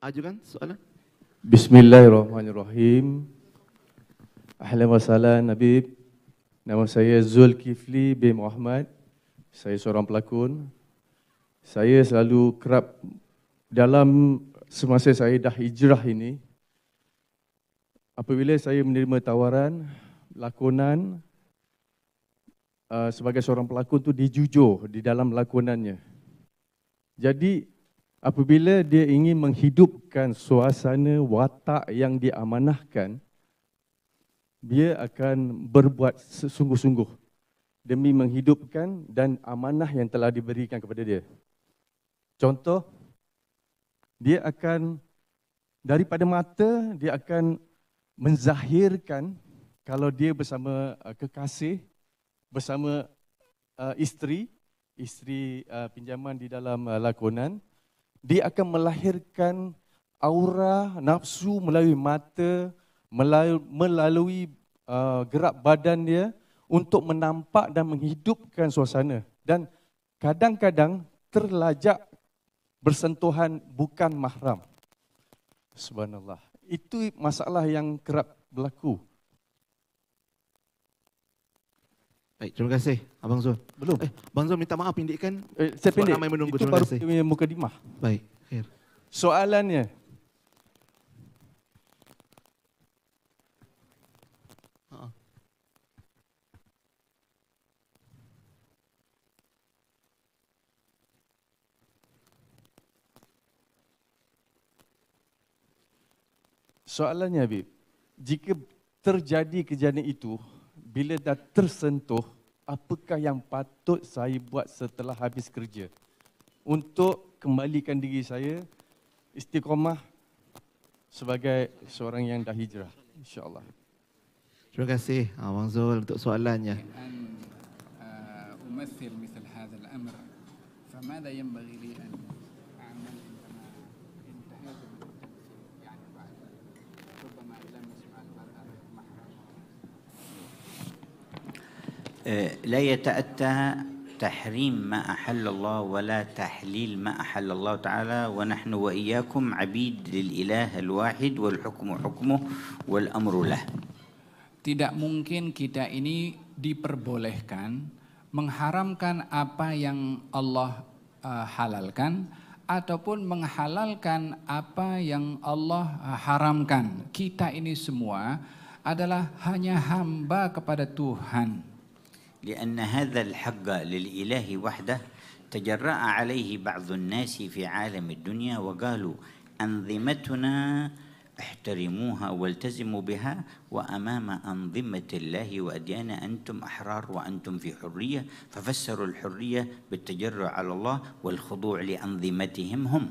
Ajukan soalan. Bismillahirrahmanirrahim. Ahlan wa sahlan Habib. Nama saya Zulkifli bin Muhammad. Saya seorang pelakon. Saya selalu kerap dalam semasa saya dah hijrah ini, apabila saya menerima tawaran lakonan sebagai seorang pelakon tu, dia jujur di dalam lakonannya. Jadi apabila dia ingin menghidupkan suasana watak yang diamanahkan, dia akan berbuat sesungguh-sungguh demi menghidupkan dan amanah yang telah diberikan kepada dia. Contoh, dia akan daripada mata, dia akan menzahirkan kalau dia bersama kekasih, bersama isteri pinjaman di dalam lakonan, dia akan melahirkan aura nafsu melalui mata, melalui gerak badan dia untuk menampak dan menghidupkan suasana. Dan kadang-kadang terlajak bersentuhan bukan mahram. Subhanallah. Itu masalah yang kerap berlaku. Baik, terima kasih Abang Zul. Belum. Abang Zul minta maaf pendekkan. Saya pendek. Ramai menunggu. Itu Terima baru kasih. mukadimah. Baik. Khair. Soalannya, soalannya Habib, jika terjadi kejadian itu, bila dah tersentuh, apakah yang patut saya buat setelah habis kerja untuk kembalikan diri saya istiqamah sebagai seorang yang dah hijrah, insyaAllah. Terima kasih Abang Zul untuk soalannya. أمثل مثل هذا الأمر فماذا ينبغي لي أن أعمل عندما انتهيت من يعني بعد ربما لم يسمع المرأة محرمها. لا يتأتى تحريم ما أحل الله ولا تحليل ما أحل الله تعالى ونحن وإياكم عبيد للإله الواحد والحكم حكمه والأمر له. Tidak mungkin kita ini diperbolehkan mengharamkan apa yang Allah halalkan ataupun menghalalkan apa yang Allah haramkan. Kita ini semua adalah hanya hamba kepada Tuhan. لأن هذا الحق للإله وحده تجرأ عليه بعض الناس في عالم الدنيا وقالوا أنظمتنا احترموها والتزموا بها وأمام أنظمة الله وأديان أنتم أحرار وأنتم في حرية ففسروا الحرية بالتجرع على الله والخضوع لأنظمتهم هم.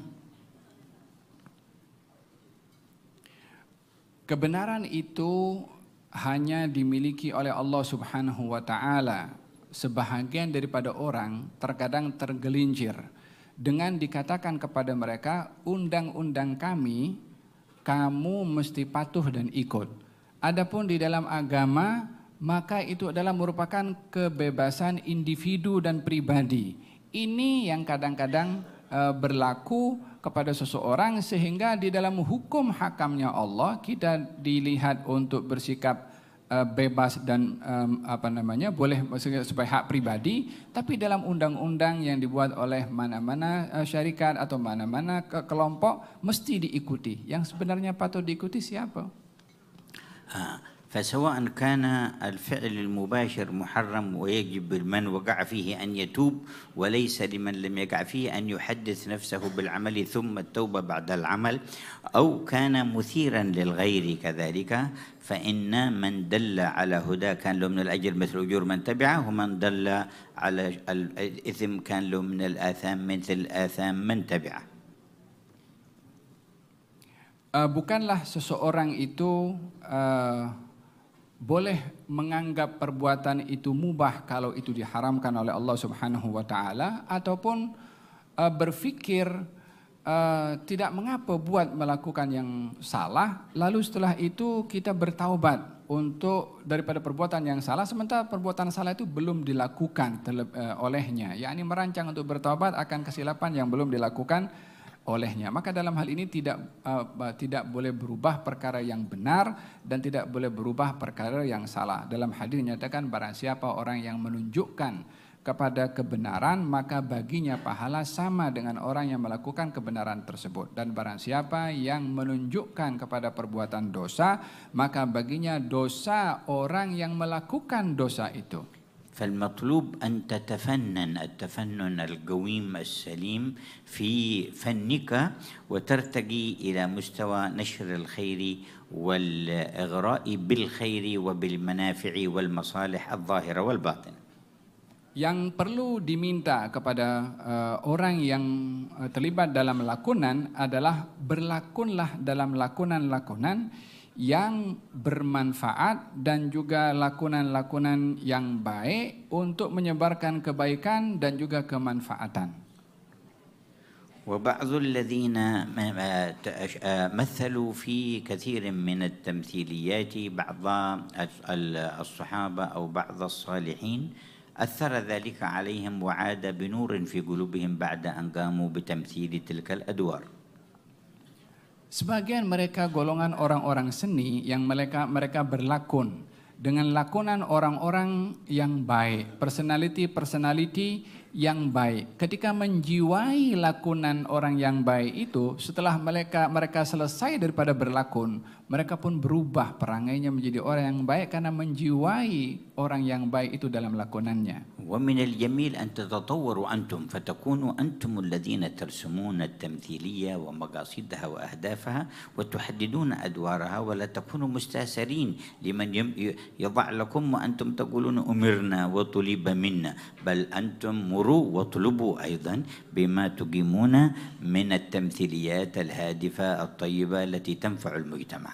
Kebenaran itu hanya dimiliki oleh Allah Subhanahu wa taala. Sebahagian daripada orang terkadang tergelincir dengan dikatakan kepada mereka, undang-undang kami kamu mesti patuh dan ikut. Adapun di dalam agama, maka itu adalah merupakan kebebasan individu dan pribadi. Ini yang kadang-kadang berlaku kepada seseorang sehingga di dalam hukum hakamnya Allah kita dilihat untuk bersikap bebas dan boleh sebagai hak pribadi, tapi dalam undang-undang yang dibuat oleh mana-mana syarikat atau mana-mana kelompok mesti diikuti. Yang sebenarnya patut diikuti siapa? فسواء كان الفعل المباشر محرم ويجب من وقع فيه أن يتوب وليس لمن لم يقع فيه أن يحدث نفسه بالعمل ثم التوبة بعد العمل أو كان مثيرا للغير كذلك فإن من دل على هدى كان له من الأجر مثل أجور من تبعه ومن دل على الإثم كان له من الآثام مثل آثام من تبعه. Bukanlah seseorang itu boleh menganggap perbuatan itu mubah kalau itu diharamkan oleh Allah Subhanahu wa taala ataupun berpikir tidak mengapa buat melakukan yang salah lalu setelah itu kita bertaubat untuk daripada perbuatan yang salah sementara perbuatan salah itu belum dilakukan olehnya, yakni merancang untuk bertaubat akan kesilapan yang belum dilakukan olehnya. Maka dalam hal ini tidak boleh berubah perkara yang benar dan tidak boleh berubah perkara yang salah. Dalam hadis dinyatakan barang siapa orang yang menunjukkan kepada kebenaran maka baginya pahala sama dengan orang yang melakukan kebenaran tersebut, dan barang siapa yang menunjukkan kepada perbuatan dosa maka baginya dosa orang yang melakukan dosa itu. فالمطلوب أن تتفنن التفنن القويم السليم في فنك وترتقي إلى مستوى نشر الخير والإغراء بالخير وبالمنافع والمصالح الظاهرة والباطنة. Yang perlu diminta kepada orang yang terlibat dalam lakonan adalah berlakunlah dalam lakonan-lakonan yang bermanfaat dan juga lakonan-lakonan yang baik untuk menyebarkan kebaikan dan juga kemanfaatan. وبعض الذين مثلوا في كثير من التمثيليات بعض الصحابة أو بعض الصالحين أثر ذلك عليهم وعاد بنور في قلوبهم بعد أن قاموا بتمثيل تلك الأدوار. Sebagian mereka golongan orang-orang seni yang mereka berlakon dengan lakonan orang-orang yang baik, personality yang baik. Ketika menjiwai lakonan orang yang baik itu, setelah mereka selesai daripada berlakon, mereka pun berubah perangainya menjadi orang yang baik karena menjiwai orang yang baik itu dalam lakonannya. ومن الجميل أن تتطوروا أنتم فتكونوا أنتم الذين ترسمون التمثيلية ومقاصدها وأهدافها وتحددون أدوارها ولا تكونوا مستأثرين لمن يضع لكم وأنتم تقولون أمرنا وطلب منا، بل أنتم مروا وطلبوا أيضا بما تقيمون من التمثيليات الهادفة الطيبة التي تنفع المجتمع.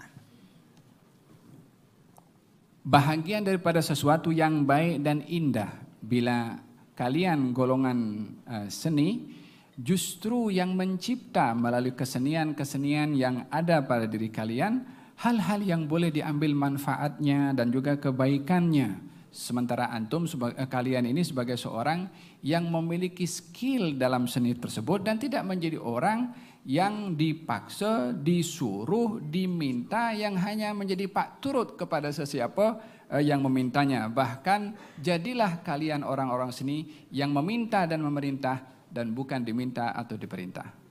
Bahagian daripada sesuatu yang baik dan indah bila kalian golongan seni justru yang mencipta melalui kesenian-kesenian yang ada pada diri kalian hal-hal yang boleh diambil manfaatnya dan juga kebaikannya. Sementara antum kalian ini sebagai seorang yang memiliki skill dalam seni tersebut dan tidak menjadi orang yang dipaksa, disuruh, diminta, yang hanya menjadi pak turut kepada sesiapa yang memintanya. Bahkan jadilah kalian orang-orang seni yang meminta dan memerintah dan bukan diminta atau diperintah.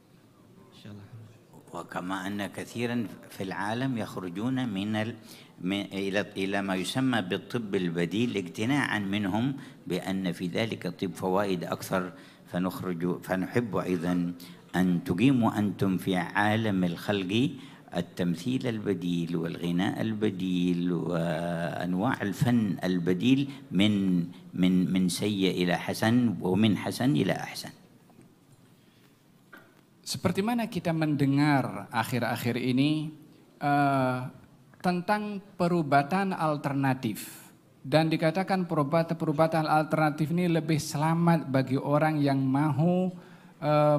وكما أن كثيرا في العالم يخرجون إلى ما يسمى بالطب البديل اقتناعا منهم بأن في ذلك الطب فوائد أكثر، فنحب أيضا أن تقيموا أنتم في عالم الخلق التمثيل البديل والغناء البديل وأنواع الفن البديل من سيء إلى حسن ومن حسن إلى أحسن. Seperti mana kita mendengar akhir-akhir ini tentang perubatan alternatif, dan dikatakan perubatan alternatif ini lebih selamat bagi orang yang mahu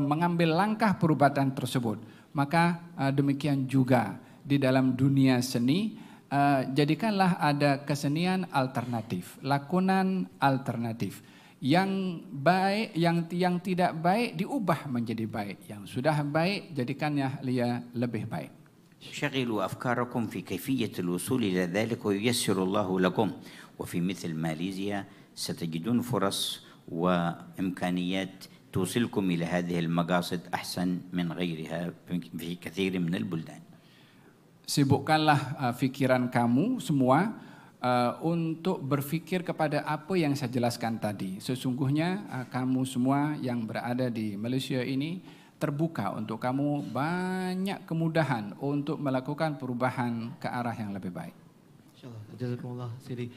mengambil langkah perubatan tersebut. Maka demikian juga di dalam dunia seni, jadikanlah ada kesenian alternatif, lakonan alternatif. Yang baik, yang tidak baik diubah menjadi baik. Yang sudah baik jadikannya dia lebih baik. شغلوا أفكاركم في كيفية الوصول إلى ذلك وييسر الله لكم. وفي مثل ماليزيا ستجدون فرص وإمكانيات توصلكم إلى هذه المقاصد أحسن من غيرها في كثير من البلدان. Sibukkanlah pikiran kamu semua untuk berfikir kepada apa yang saya jelaskan tadi. Sesungguhnya kamu semua yang berada di Malaysia ini terbuka untuk kamu banyak kemudahan untuk melakukan perubahan ke arah yang lebih baik. InsyaAllah. Jazakumullah Sidi.